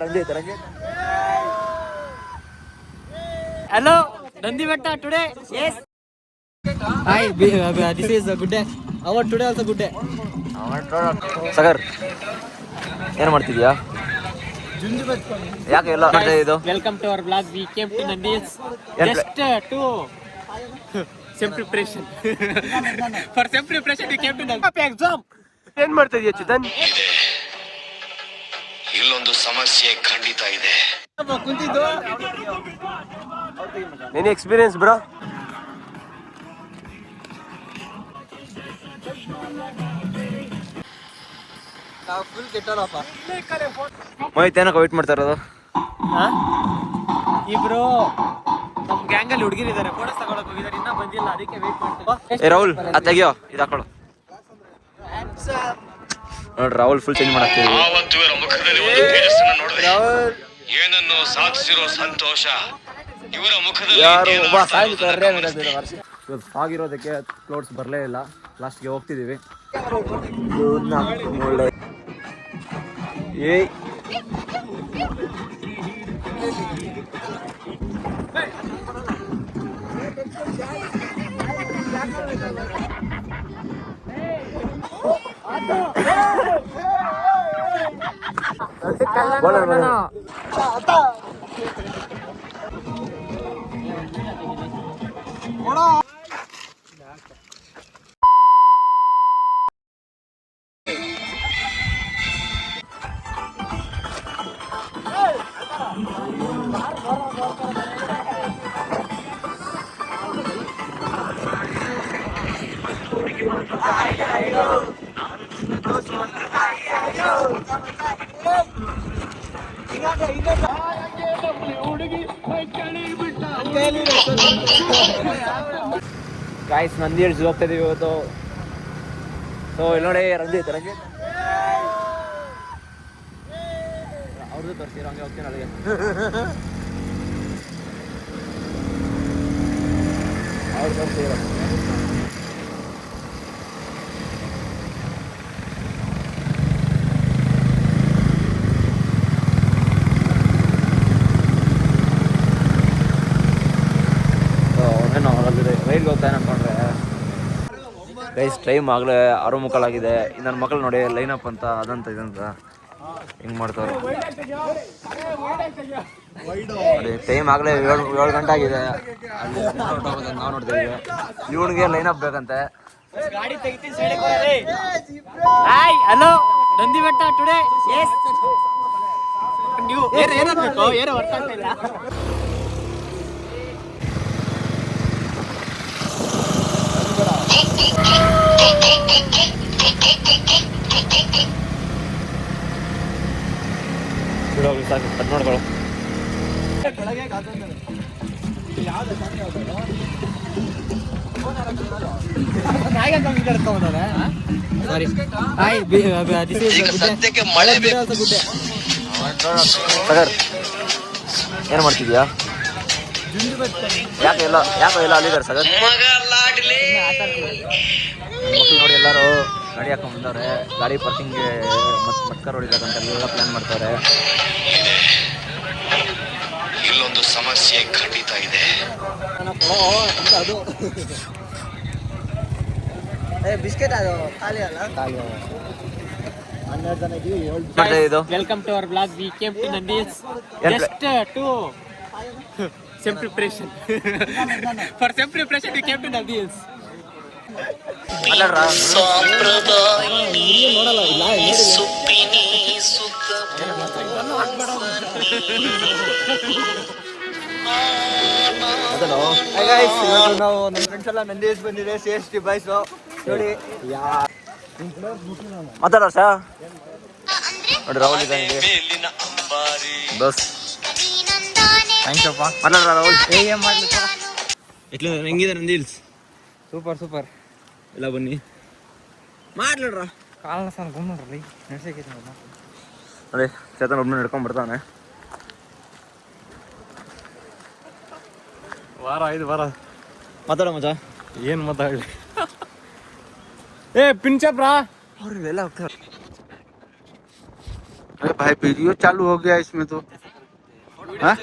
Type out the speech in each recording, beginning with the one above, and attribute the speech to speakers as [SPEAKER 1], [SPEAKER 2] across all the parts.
[SPEAKER 1] Ranjit hello Nandi Betta today yes Hi, this is a good day. Our today also good day.
[SPEAKER 2] Sagar ಏನು ಮಾಡ್ತಿದ್ಯಾ? ಯಾಕೆ ಎಲ್ಲ ಇದು?
[SPEAKER 1] Welcome to our vlog. We came to Nandi Hills just to sem preparation. For sem preparation we came to Nandi exam.
[SPEAKER 2] ಏನು ಮಾಡ್ತಿದ್ಯಾ ಚಿತನ್?
[SPEAKER 3] ಇಲ್ಲೊಂದು ಸಮಸ್ಯೆ ಖಂಡಿತ ಇದೆ.
[SPEAKER 1] ಕುಂತಿದ್ದು
[SPEAKER 2] ಎನಿ ಎಕ್ಸ್ಪೀರಿಯನ್ಸ್ ಬ್ರೋ?
[SPEAKER 1] ನಾವು ಫುಲ್ ಕೆಟ್ಟೋರಪ್ಪ.
[SPEAKER 2] ಮೋಹಿತ್ ಏನಕ್ಕೆ ವೇಟ್ ಮಾಡ್ತಾ ಇರೋದು?
[SPEAKER 1] ಇಬ್ರು ನಮ್ಮ ಗ್ಯಾಂಗಲ್ಲಿ ಹುಡುಗಿರಿದ್ದಾರೆ, ಫೋಟೋಸ್ ತಗೊಳಕ್ ಹೋಗಿದ್ದಾರೆ, ಇನ್ನೂ ಬಂದಿಲ್ಲ, ಅದಕ್ಕೆ ವೇಟ್ ಮಾಡ್ತೀವಿ.
[SPEAKER 2] ಏ ರಾಹುಲ್ ಅದು ತೆಗಿಯೋ, ಇದು ಹಾಕೊಳ್ಳೋ ನೋಡ್ರಿ. ರಾಹುಲ್ ಫುಲ್ ಚೇಂಜ್ ಮಾಡಾಕ್ತೀವಿ.
[SPEAKER 3] ಆವತ್ತು ಇವರ ಮುಖದಲ್ಲಿ ಒಂದು ತೇಜಸ್ಸನ್ನು ನೋಡಿದೆ. ಏನನ್ನು ಸಾಧಿಸಿರೋ ಸಂತೋಷ ಇವರ ಮುಖದಲ್ಲಿ.
[SPEAKER 2] ಆಗಿರೋದಕ್ಕೆ ಕ್ಲೌಡ್ಸ್ ಬರಲೇ ಇಲ್ಲ. ಲಾಸ್ಟ್ಗೆ ಹೋಗ್ತಿದ್ದೀವಿ. ಏಯ್ ಗಾಯ್ಸ್, ನಂದಿ ಹಿಲ್ಸ್ ಹೋಗ್ತಾ ಇದೀವಿ ಇವತ್ತು. ಸೊ ಇಲ್ಲಿ ನೋಡಿ ರಂಜಿತ್ ಅವ್ರದ್ದು ತೋರಿಸಿರೋ ಹಂಗೆ ಹೋಗ್ತೀನಿ ಅಲ್ಲಿಗೆ. ಅವ್ರು ತೋರಿಸಿರೋ ರೈಲ್ಗೆ ಹೋಗ್ತಾನೆ ಅನ್ಕೊಂಡ್ರೆ ಗೈಸ್ ಟೈಮ್ ಆಗಲೇ 6:45 ನನ್ನ ಮಕ್ಕಳು ನೋಡಿ ಲೈನಪ್ ಅಂತ ಅದಂತ ಇದಂತ ಹಿಂಗೆ ಮಾಡ್ತಾರೆ. ಟೈಮ್ ಆಗಲೇ 7 ಗಂಟೆ ಆಗಿದೆ. ಅಲ್ಲಿ ನಾವು ನೋಡ್ತೀವಿ. ಇವನಿಗೆ ಲೈನಪ್ ಬೇಕಂತೆ.
[SPEAKER 1] Hi hello Nandi Betta today S. ನೀವು ಏನಾಗಬೇಕು ಏನೋ ವರ್ಕ್ ಆಗ್ತಾ ಇಲ್ಲ.
[SPEAKER 2] ಸಾಕು ಕಟ್ ಮಾಡ್ಕೊಳ್ಳೋ.
[SPEAKER 3] ಸದ್ಯಕ್ಕೆ ಮಳೆ ಬೇಕು.
[SPEAKER 2] ಸಗರ್ ಏನು ಮಾಡ್ತಿದ್ಯಾ? ಯಾಕೆ ಎಲ್ಲ ಅಲ್ಲಿದ್ದಾರೆ ಸಗರ್? ಮಕ್ಕಳು ನೋಡಿ ಎಲ್ಲರೂ ಗಾಡಿ ಹಾಕೊಂಡ್ ಬಂದವ್ರೆ. ಗಾಡಿ ಪಾರ್ಕಿಂಗ್ಗೆ ಮಟ್ಕರ್ ಹೊಡಿದಾಗಂತ ಎಲ್ಲ ಪ್ಲಾನ್ ಮಾಡ್ತಾರೆ.
[SPEAKER 3] ಇಲ್ಲೊಂದು ಸಮಸ್ಯೆ ಖಂಡಿತ ಇದೆ.
[SPEAKER 1] ಬಿಸ್ಕೆಟ್ ಅದು ಖಾಲಿ ಅಲ್ಲ. 12 ಜನ
[SPEAKER 2] ಮತ್ತೆ ಇದು
[SPEAKER 1] welcome to our blog. We came to Nandi hills just to sem preparation. For sem preparation we came to Nandi Hills.
[SPEAKER 4] ನಾವು ನಮ್ಮ ಫ್ರೆಂಡ್ಸ್ ಎಲ್ಲ ನಂದಿ ಹಿಲ್ಸ್ ಬಂದಿದೆ. CST ಬಾಯ್ಸ್ ನೋಡಿ
[SPEAKER 2] ಮಾತಾಡೋ ಸರ್ ನೋಡಿ. ರಾಹುಲ್ ಇದ್ದಾನೆ ಬಸ್.
[SPEAKER 4] ಥ್ಯಾಂಕ್ಸ್ ಅಪ್ಪ.
[SPEAKER 2] ಮಾತಾಡ್ರ ರಾಹುಲ್.
[SPEAKER 4] ಏನು ಮಾಡ್ಲಿಪ್ಪ?
[SPEAKER 2] ಹೆಂಗಿದೆ ನಂದಿ ಹಿಲ್ಸ್?
[SPEAKER 4] ಸೂಪರ್
[SPEAKER 2] ಎಲ್ಲ ಬನ್ನಿ ಮಾಡ್ಲಡ್ರ.
[SPEAKER 4] ಕಾಲನ ಸಲ ನೋಡ್ರಿ ನಡ್ಸಕ್ಕೆ
[SPEAKER 2] ಅದೇ ಚೇತನ್ ಒಬ್ಬನ ನಡ್ಕೊಂಡ್ ಬರ್ತಾನೆ.
[SPEAKER 4] ವಾರ
[SPEAKER 2] ಮಾತಾಡೋ ಮಚ್ಚ.
[SPEAKER 4] ಏನು ಮಾತಾಡಲಿ? ಏ ಪಿಂಚಪ್ರಾ
[SPEAKER 2] और वेला होता
[SPEAKER 5] अरे भाई वीडियो चालू हो गया इसमें तो हाँ?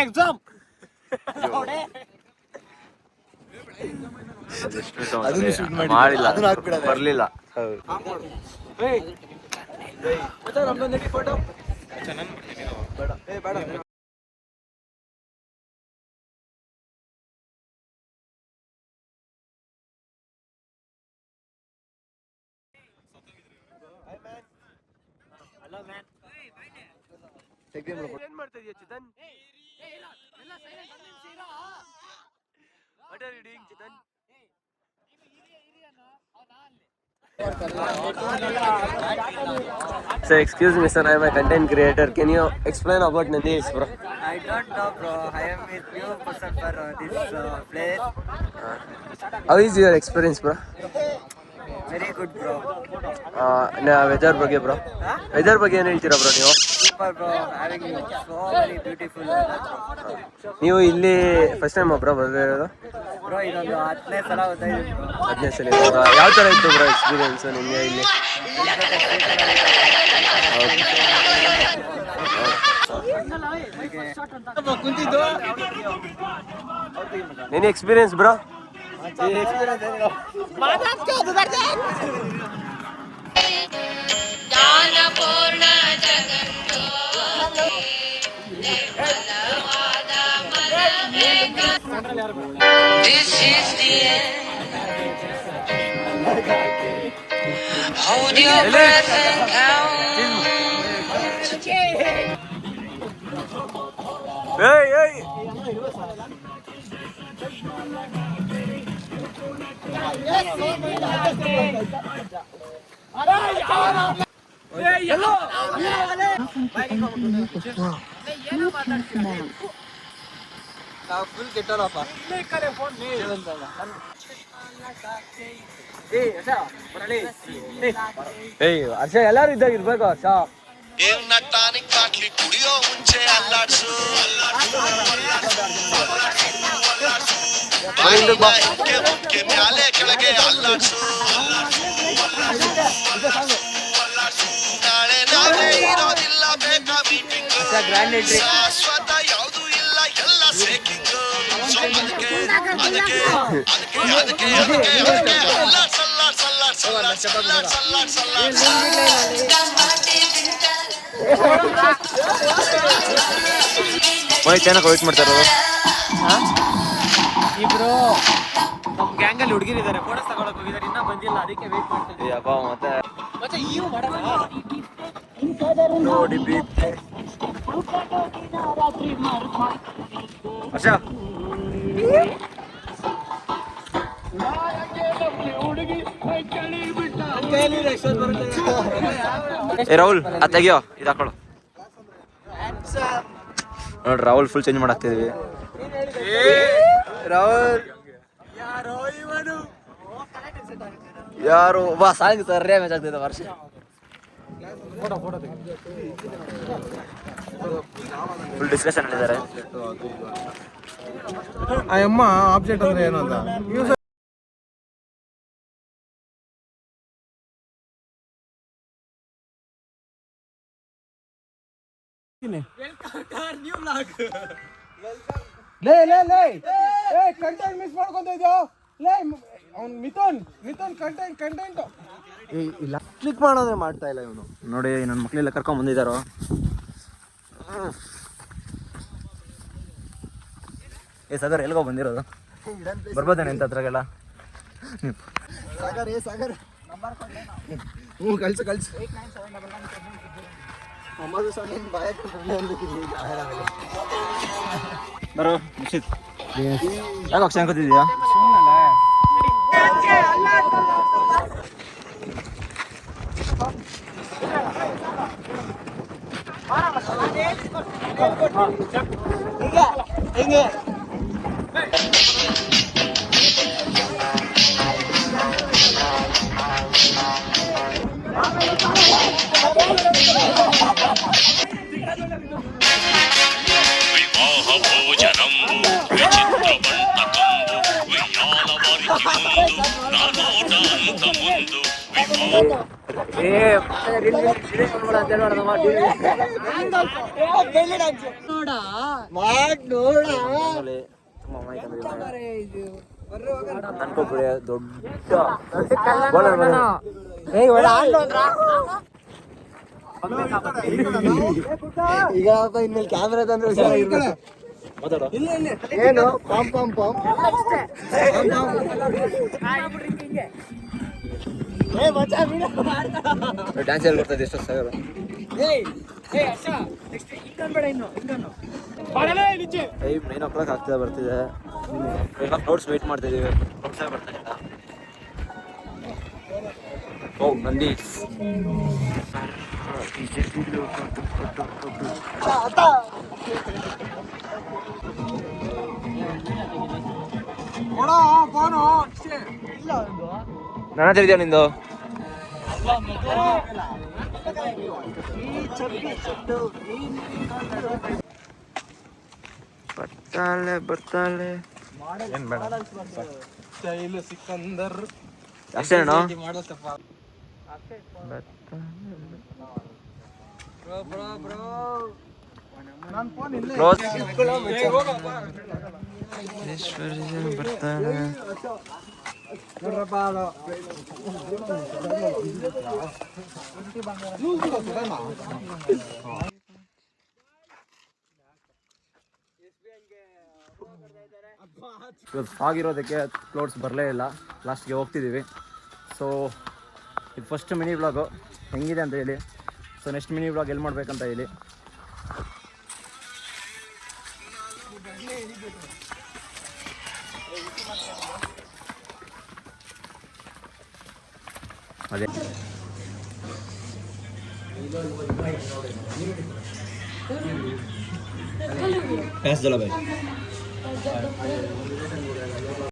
[SPEAKER 1] ಎಕ್ಸಾಮ್
[SPEAKER 2] ಮಾಡಿಲ್ಲ ಬರ್ಲಿಲ್ಲ
[SPEAKER 1] ಏನ್ ಮಾಡ್ತಾ ಇದೀಯ Chethan? What are you doing, Chethan?
[SPEAKER 6] Sir, excuse me, sir. I am a content creator. Can you explain about Nandish, bro?
[SPEAKER 4] I don't know, bro. I am with new person for this place.
[SPEAKER 6] How is your experience, bro?
[SPEAKER 4] Very good, bro.
[SPEAKER 6] Weather ಬಗ್ಗೆ bro. Weather ಬಗ್ಗೆ ಏನು ಹೇಳ್ತೀರಾ bro ನೀವು?
[SPEAKER 4] Super, bro. Having so many beautiful weather, bro.
[SPEAKER 6] ನೀವು ಇಲ್ಲಿ first time bro ಬಂದಿರೋದು?
[SPEAKER 4] Bro, ಇದೊಂದು 10ನೇ ಸಲ ಬರ್ತಾ ಇದ್ದೀನಿ bro.
[SPEAKER 6] 15ನೇ ಸಲ ಇವಾಗ ಯಾವ ಥರ ಇತ್ತು bro ಎಕ್ಸ್ಪೀರಿಯನ್ಸ್ ನಿಮಗೆ ಇಲ್ಲಿ? Any experience, bro?
[SPEAKER 7] ಜ್ಞಾನಪೂರ್ಣ ಜಗತ್ತೋ ನಿರ್ಮಲವಾದ ಮನವೇಗ. This is the end. Hold your breath and count.
[SPEAKER 6] Hey, hey!
[SPEAKER 4] Full ಕೆಟ್ಟೋರಪ್ಪ.
[SPEAKER 6] ಏಯ್ ಹರ್ಷ ಎಲ್ಲರೂ ಇದ್ದಾಗ ಇರ್ಬೇಕು ಹರ್ಷ.
[SPEAKER 3] ಏನ್ನ ಟಾನಿಕ್ ಬಾಟ್ಲಿ ಕುಡಿಯೋ ಮುಂಚೆ ಅಲ್ಲಾಡ್ಸು ಮುಖ್ಯ ಮ್ಯಾಲೆ ಕೆಳಗೆ ಅಲ್ಲಾಡ್ಸು ನಾಳೆ ನಾಳೆ ಇರೋದಿಲ್ಲ ಬೇಕಾ ಮೀಟಿಂಗ್ ಶಾಶ್ವತ ಯಾವುದು ಇಲ್ಲ ಎಲ್ಲ ಸೇಕಿಂಗ್ ಅದಕ್ಕೆ ಅದಕ್ಕೆ ಅದಕ್ಕೆ ಅದಕ್ಕೆ ಅದಕ್ಕೆ ಅಲ್ಲಾಡ್ ಸಲ್ಲಾಡ್ ಸಲ್ಲಾಡ್ ಸಲ್ಲಾಡ್ ಸಲ್ಲಾಡ್ ಸಲ್ಲಾಡ್ ಸಲ್ಲಾಡ್
[SPEAKER 2] ಮೋಹಿತ್ ಏನಕ್ಕೆ ವೇಟ್ ಮಾಡ್ತಾ ಇರೋದು?
[SPEAKER 1] ಇಬ್ರು ನಮ್ ಗ್ಯಾಂಗ್ ಅಲ್ಲಿ ಹುಡುಗಿರಿದ್ದಾರೆ, ಫೋಟೋಸ್ ತಗೊಳಕ್ ಹೋಗಿದ್ದಾರೆ, ಇನ್ನೂ ಬಂದಿಲ್ಲ, ಅದಕ್ಕೆ ವೇಟ್ ಮಾಡ್ತಾ ಇದ್ದೀನಿ.
[SPEAKER 2] ಅಪ್ಪ ಮತ್ತೆ
[SPEAKER 1] ಮತ್ತೆ ಇವು ಮಾಡೋಣ.
[SPEAKER 2] ನೋಡಿ ಬೀಚ್ ಹರ್ಷ ಏ ರಾಹುಲ್ ಅದು ತೆಗಿಯೋ ಇದು ಹಾಕೊಳ್ಳೋ. ನೋಡ್ರಿ ರಾಹುಲ್ ಫುಲ್ ಚೇಂಜ್ ಮಾಡಾಕ್ತಿದೀವಿ. ರಾಹುಲ್ ಯಾರು ಬಾ ಸಾಂಗ್ ಸರ್ರೇ ಮ್ಯಾಚ್ ಆಗ್ತಿದೆ ವರ್ಷ. ಫುಲ್ ಡಿಸ್ಕಷನ್ ಮಾಡಿದ್ದಾರೆ.
[SPEAKER 5] ಆ ಅಮ್ಮ ಆಬ್ಜೆಕ್ಟ್ ಅಂದ್ರೆ ಏನು ಅಂತ ಕಂಟೆಂಟ್ ಮಿಸ್ ಮಾಡ್ಕೊಂತ ಇದ್ಯೋ ಲೇ ಅವ್ನು ಮಿಥುನ್ ಕಂಟೆಂಟ್ ಇಲ್ಲ ಕ್ಲಿಕ್ ಮಾಡೋದೇ ಮಾಡ್ತಾ ಇಲ್ಲ ಇವನು.
[SPEAKER 2] ನೋಡಿ ನನ್ನ ಮಕ್ಕಳೆಲ್ಲ ಕರ್ಕೊಂಡ್ ಬಂದಿದ್ದಾರೋ. ಏ ಸಾಗರ್ ಎಲ್ಗೋ ಬಂದಿರೋದು? ಬರ್ಬೋದೇನೆ ಅಂತ ಹತ್ರಗೆಲ್ಲ?
[SPEAKER 5] ಸಾಗರ್ ಹ್ಞೂ ಕಳ್ಸು
[SPEAKER 2] ಬರೋ ನಿಶ್ಚಿತ್ ಯಾಕೆ ಅಕ್ಷಯ ಅನ್ಕೋತಿದ್ಯಾ? ಅನ್ಕೋಬಿಡಿ ದೊಡ್ಡ
[SPEAKER 4] ಈಗ ಇನ್ಮೇಲೆ ಕ್ಯಾಮ್ರಾ ತಂದ್ರೆ ಹುಷಾರಾಗಿರ್ಬೇಕು. ಏನು ಪಾಮ್ ಪಾಮ್ ಪಾಮ್
[SPEAKER 2] ಡ್ಯಾನ್ಸ್ ಹೇಳಿ ಬರ್ತದೆ ಎಷ್ಟು ಸಾವಿರ ಟೈಮ್ 9 o'clock ಆಗ್ತದೆ ಬರ್ತಿದೆ. ಇವಾಗ ನೋಟ್ಸ್ ವೇಟ್ ಮಾಡ್ತಿದ್ದೀವಿ. ನೋಟ್ಸೇ ಬರ್ತಾ ಇಲ್ಲ. ಓ ನಂದಿ ನನ್ನ ಹತ್ರ ಇದೆಯಾ ನಿಂದು? ಬರ್ತಾಳೆ
[SPEAKER 5] ಸಿಕಂದರ್
[SPEAKER 2] ಅಷ್ಟೇನೋ? ಕ್ಲೋಸ್ ಬರ್ತಾನೆ. ಆಗಿರೋದಕ್ಕೆ ಕ್ಲೋಡ್ಸ್ ಬರಲೇ ಇಲ್ಲ. ಲಾಸ್ಟ್ಗೆ ಹೋಗ್ತಿದ್ದೀವಿ. ಸೊ ಇದು ಫಸ್ಟ್ ಮಿನಿ ವ್ಲಾಗು ಹೆಂಗಿದೆ ಅಂತ ಹೇಳಿ. ಸೊ ನೆಕ್ಸ್ಟ್ ಮಿನಿ ವ್ಲಾಗ್ ಎಲ್ಲಿ ಮಾಡ್ಬೇಕಂತ ಹೇಳಿ. ಅದೇ ಪ್ಯಾಸ್ ಜಲ ಬಾಯ್